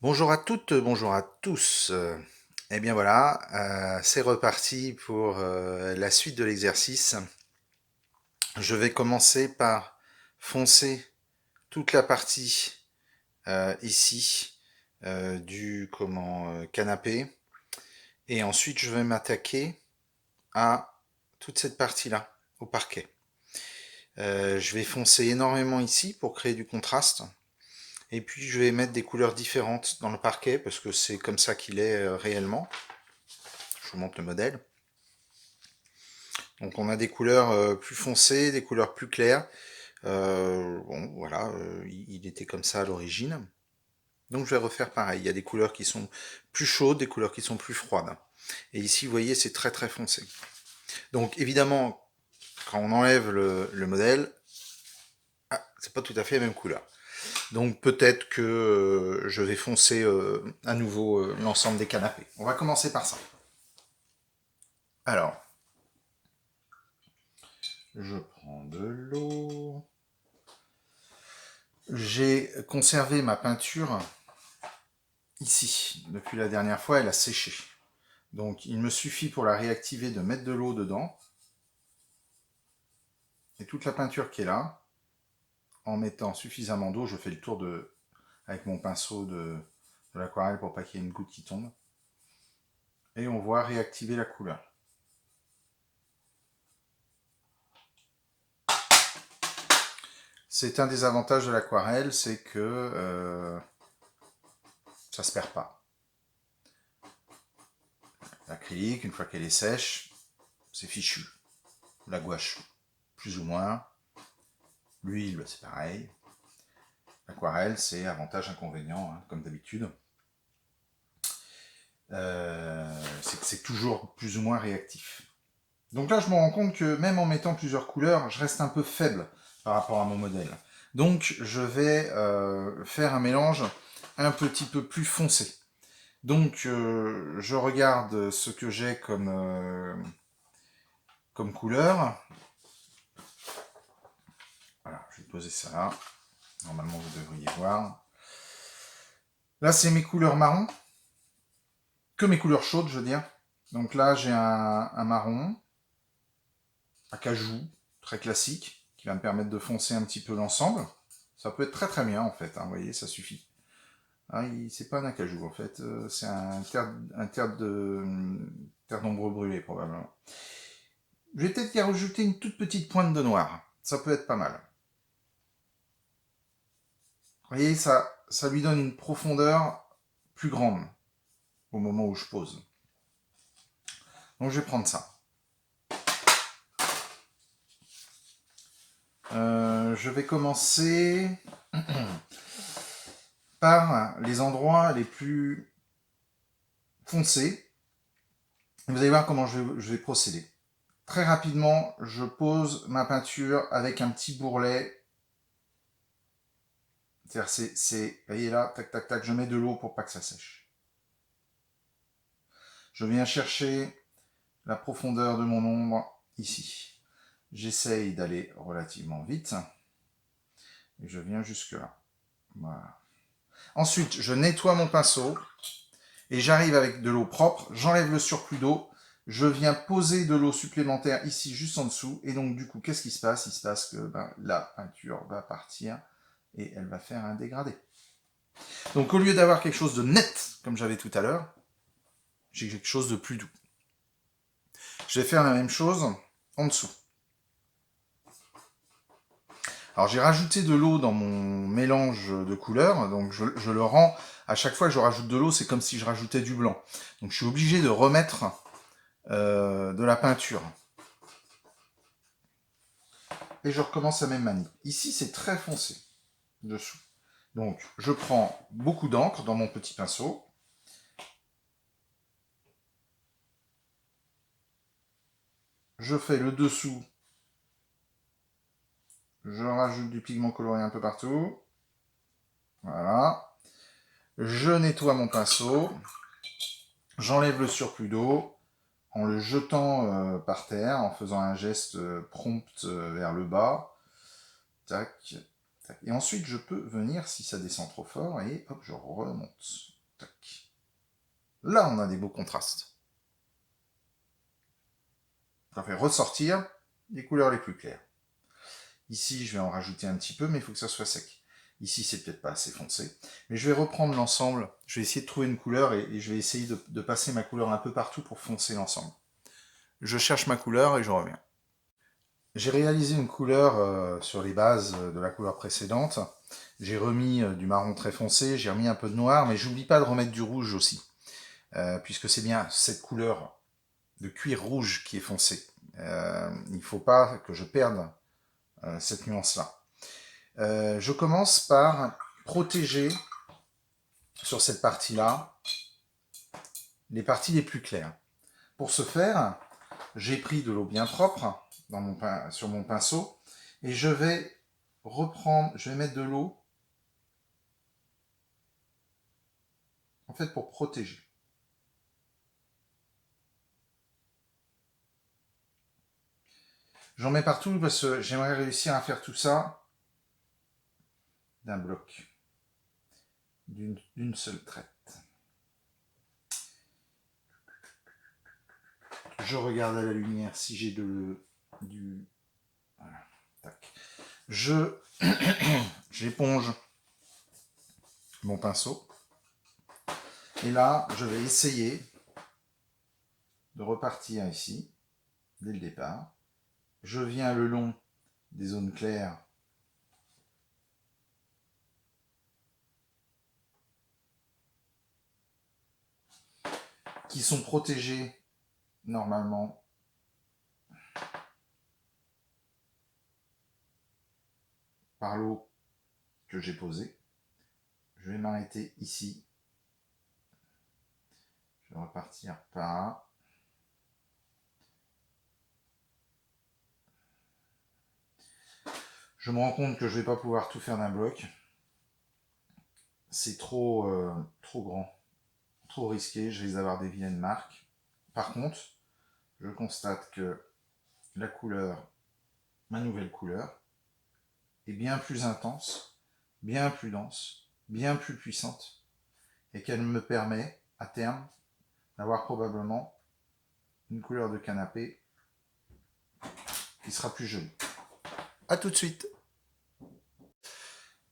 Bonjour à toutes, bonjour à tous. Eh bien voilà, c'est reparti pour la suite de l'exercice. Je vais commencer par foncer toute la partie ici du canapé, et ensuite je vais m'attaquer à toute cette partie-là, au parquet. Je vais foncer énormément ici pour créer du contraste. Et puis je vais mettre des couleurs différentes dans le parquet parce que c'est comme ça qu'il est réellement. Je vous montre le modèle. Donc on a des couleurs plus foncées, des couleurs plus claires. Bon, voilà, il était comme ça à l'origine. Donc je vais refaire pareil. Il y a des couleurs qui sont plus chaudes, des couleurs qui sont plus froides. Et ici, vous voyez, c'est très très foncé. Donc évidemment, quand on enlève le modèle, c'est pas tout à fait la même couleur. Donc peut-être que je vais foncer à nouveau l'ensemble des canapés. On va commencer par ça. Alors, je prends de l'eau. J'ai conservé ma peinture ici. Depuis la dernière fois, elle a séché. Donc il me suffit pour la réactiver de mettre de l'eau dedans. Et toute la peinture qui est là, en mettant suffisamment d'eau, je fais le tour avec mon pinceau de l'aquarelle pour pas qu'il y ait une goutte qui tombe. Et on voit réactiver la couleur. C'est un des avantages de l'aquarelle, c'est que ça se perd pas. L'acrylique, une fois qu'elle est sèche, c'est fichu. La gouache, plus ou moins. L'huile, c'est pareil. L'aquarelle, c'est avantage-inconvénient, hein, comme d'habitude. C'est toujours plus ou moins réactif. Donc là, je me rends compte que même en mettant plusieurs couleurs, je reste un peu faible par rapport à mon modèle. Donc, je vais faire un mélange un petit peu plus foncé. Donc, je regarde ce que j'ai comme couleur. Voilà, je vais poser ça là. Normalement, vous devriez voir. Là, c'est mes couleurs marron. Que mes couleurs chaudes, je veux dire. Donc là, j'ai un marron, acajou, très classique, qui va me permettre de foncer un petit peu l'ensemble. Ça peut être très très bien en fait, hein, vous voyez, ça suffit. Ah, c'est pas un acajou en fait, c'est terre d'ombre brûlée probablement. Je vais peut-être y rajouter une toute petite pointe de noir, ça peut être pas mal. Vous voyez, ça lui donne une profondeur plus grande au moment où je pose. Donc je vais prendre ça. Je vais commencer par les endroits les plus foncés. Vous allez voir comment je vais procéder. Très rapidement, je pose ma peinture avec un petit bourrelet. C'est-à-dire, vous voyez là, tac, tac, tac, je mets de l'eau pour pas que ça sèche. Je viens chercher la profondeur de mon ombre ici. J'essaye d'aller relativement vite. Et je viens jusque là. Voilà. Ensuite, je nettoie mon pinceau. Et j'arrive avec de l'eau propre. J'enlève le surplus d'eau. Je viens poser de l'eau supplémentaire ici, juste en dessous. Et donc, du coup, qu'est-ce qui se passe? Il se passe que la peinture va partir et elle va faire un dégradé. Donc, au lieu d'avoir quelque chose de net, comme j'avais tout à l'heure, j'ai quelque chose de plus doux. Je vais faire la même chose en dessous. Alors j'ai rajouté de l'eau dans mon mélange de couleurs, donc je le rends, à chaque fois que je rajoute de l'eau, c'est comme si je rajoutais du blanc. Donc je suis obligé de remettre de la peinture. Et je recommence la même manie. Ici c'est très foncé, dessous. Donc je prends beaucoup d'encre dans mon petit pinceau. Je fais le dessous. Je rajoute du pigment coloré un peu partout. Voilà. Je nettoie mon pinceau. J'enlève le surplus d'eau en le jetant par terre, en faisant un geste prompt vers le bas. Tac, tac. Et ensuite, je peux venir, si ça descend trop fort, et hop, je remonte. Tac. Là, on a des beaux contrastes. Ça fait ressortir les couleurs les plus claires. Ici, je vais en rajouter un petit peu, mais il faut que ça soit sec. Ici, c'est peut-être pas assez foncé. Mais je vais reprendre l'ensemble. Je vais essayer de trouver une couleur et je vais essayer de passer ma couleur un peu partout pour foncer l'ensemble. Je cherche ma couleur et je reviens. J'ai réalisé une couleur sur les bases de la couleur précédente. J'ai remis du marron très foncé, j'ai remis un peu de noir, mais j'oublie pas de remettre du rouge aussi. Puisque c'est bien cette couleur de cuir rouge qui est foncé. Il ne faut pas que je perde cette nuance-là. Je commence par protéger sur cette partie-là les parties les plus claires. Pour ce faire, j'ai pris de l'eau bien propre sur mon pinceau et je vais mettre de l'eau en fait pour protéger. J'en mets partout parce que j'aimerais réussir à faire tout ça d'un bloc, d'une seule traite. Je regarde à la lumière si j'ai du... Voilà, tac. J'éponge mon pinceau. Et là, je vais essayer de repartir ici, dès le départ. Je viens le long des zones claires qui sont protégées normalement par l'eau que j'ai posée. Je vais m'arrêter ici. Je vais repartir par là. Je me rends compte que je ne vais pas pouvoir tout faire d'un bloc. C'est trop grand, trop risqué, je risque d'avoir des vilaines marques. Par contre, je constate que la couleur, ma nouvelle couleur, est bien plus intense, bien plus dense, bien plus puissante, et qu'elle me permet, à terme, d'avoir probablement une couleur de canapé qui sera plus jolie. A tout de suite.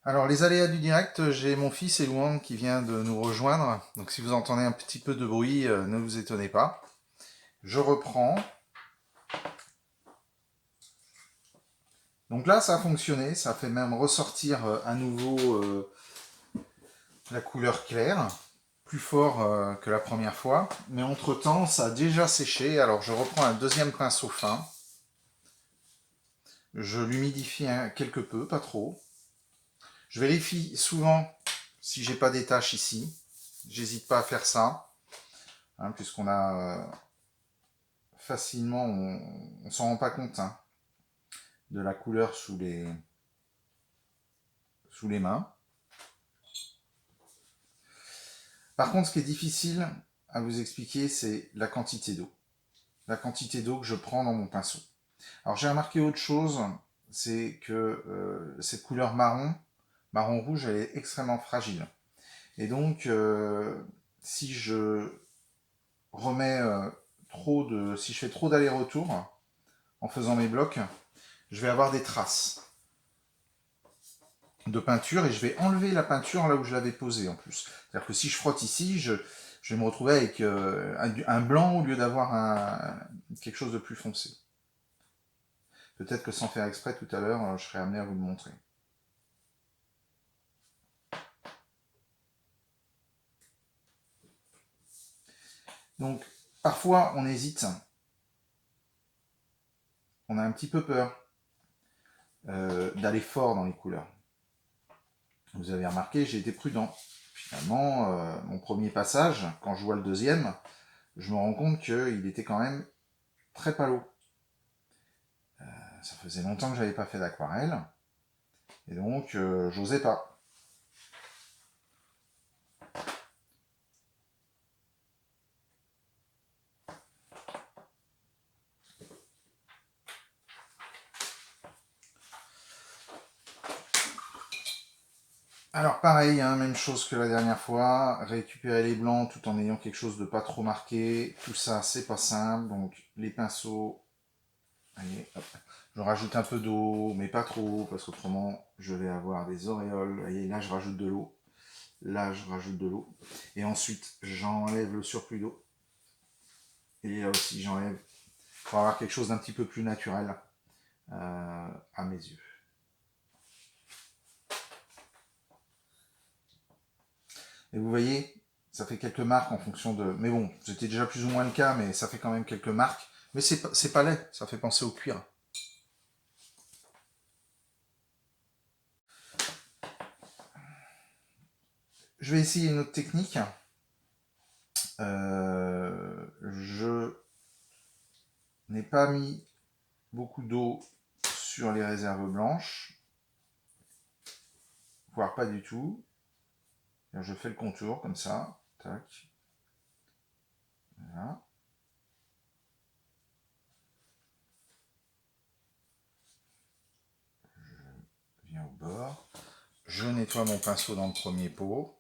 Alors les aléas du direct, j'ai mon fils Elouan qui vient de nous rejoindre, donc si vous entendez un petit peu de bruit, ne vous étonnez pas. Je reprends. Donc là ça a fonctionné, ça fait même ressortir à nouveau la couleur claire, plus fort que la première fois, mais entre temps ça a déjà séché, alors je reprends un deuxième pinceau fin, je l'humidifie quelque peu, pas trop. Je vérifie souvent si j'ai pas des taches ici, j'hésite pas à faire ça, hein, puisqu'on a facilement, on s'en rend pas compte hein, de la couleur sous les mains. Par contre, ce qui est difficile à vous expliquer, c'est la quantité d'eau. La quantité d'eau que je prends dans mon pinceau. Alors j'ai remarqué autre chose, c'est que cette couleur marron rouge, elle est extrêmement fragile. Et donc, si je remets si je fais trop d'aller-retour en faisant mes blocs, je vais avoir des traces de peinture et je vais enlever la peinture là où je l'avais posée en plus. C'est-à-dire que si je frotte ici, je vais me retrouver avec un blanc au lieu d'avoir quelque chose de plus foncé. Peut-être que sans faire exprès tout à l'heure, je serai amené à vous le montrer. Donc, parfois, on hésite. On a un petit peu peur d'aller fort dans les couleurs. Vous avez remarqué, j'ai été prudent. Finalement, mon premier passage, quand je vois le deuxième, je me rends compte qu'il était quand même très palo. Ça faisait longtemps que je n'avais pas fait d'aquarelle. Et donc, j'osais pas. Alors pareil, hein, même chose que la dernière fois, récupérer les blancs tout en ayant quelque chose de pas trop marqué, tout ça c'est pas simple, donc les pinceaux, allez, hop. Je rajoute un peu d'eau, mais pas trop, parce qu'autrement je vais avoir des auréoles, vous voyez, là je rajoute de l'eau, là je rajoute de l'eau, et ensuite j'enlève le surplus d'eau, et là aussi j'enlève, pour avoir quelque chose d'un petit peu plus naturel à mes yeux. Et vous voyez, ça fait quelques marques en fonction de... Mais bon, c'était déjà plus ou moins le cas, mais ça fait quand même quelques marques. Mais c'est pas laid, ça fait penser au cuir. Je vais essayer une autre technique. Je n'ai pas mis beaucoup d'eau sur les réserves blanches, voire pas du tout. Je fais le contour comme ça. Tac. Voilà. Je viens au bord. Je nettoie mon pinceau dans le premier pot.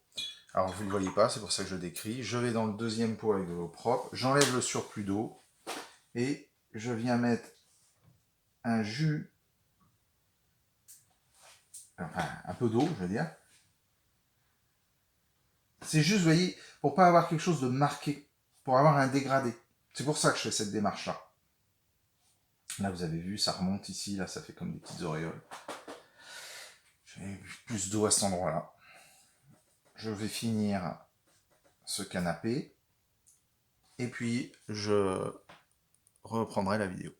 Alors vous ne le voyez pas, c'est pour ça que je décris. Je vais dans le deuxième pot avec de l'eau propre. J'enlève le surplus d'eau. Et je viens mettre un jus, enfin un peu d'eau, je veux dire. C'est juste, vous voyez, pour pas avoir quelque chose de marqué, pour avoir un dégradé. C'est pour ça que je fais cette démarche-là. Là, vous avez vu, ça remonte ici, là, ça fait comme des petites auréoles. Je mets plus d'eau à cet endroit-là. Je vais finir ce canapé. Et puis, je reprendrai la vidéo.